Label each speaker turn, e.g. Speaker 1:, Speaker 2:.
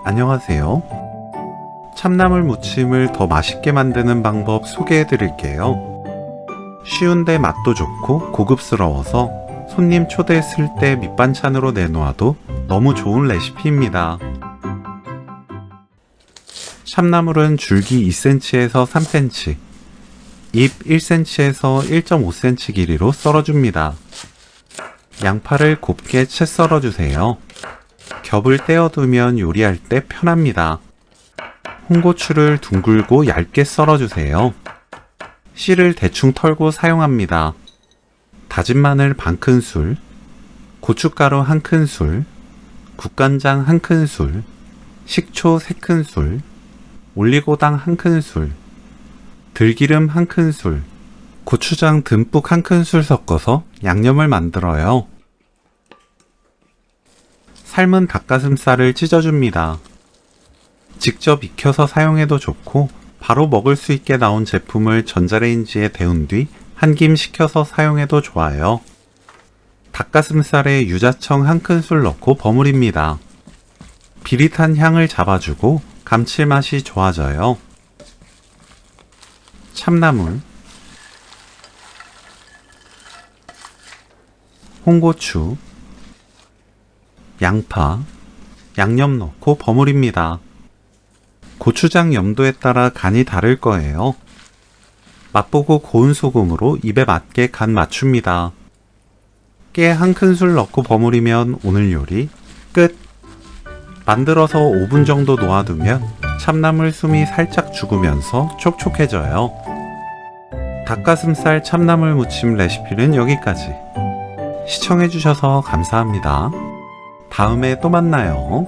Speaker 1: 안녕하세요. 참나물 무침을 더 맛있게 만드는 방법 소개해 드릴게요. 쉬운데 맛도 좋고 고급스러워서 손님 초대했을 때 밑반찬으로 내놓아도 너무 좋은 레시피입니다. 참나물은 줄기 2cm에서 3cm, 잎 1cm에서 1.5cm 길이로 썰어줍니다. 양파를 곱게 채 썰어주세요. 겹을 떼어두면 요리할 때 편합니다. 홍고추를 둥글고 얇게 썰어주세요. 씨를 대충 털고 사용합니다. 다진 마늘 반큰술, 고춧가루 1큰술, 국간장 1큰술, 식초 3큰술, 올리고당 1큰술, 들기름 1큰술, 고추장 듬뿍 1큰술 섞어서 양념을 만들어요. 삶은 닭가슴살을 찢어줍니다. 직접 익혀서 사용해도 좋고 바로 먹을 수 있게 나온 제품을 전자레인지에 데운 뒤 한 김 식혀서 사용해도 좋아요. 닭가슴살에 유자청 1큰술 넣고 버무립니다. 비릿한 향을 잡아주고 감칠맛이 좋아져요. 참나물, 홍고추, 양파, 양념 넣고 버무립니다. 고추장 염도에 따라 간이 다를 거예요. 맛보고 고운 소금으로 입에 맞게 간 맞춥니다. 깨 1큰술 넣고 버무리면 오늘 요리 끝! 만들어서 5분 정도 놓아두면 참나물 숨이 살짝 죽으면서 촉촉해져요. 닭가슴살 참나물 무침 레시피는 여기까지. 시청해주셔서 감사합니다. 다음에 또 만나요.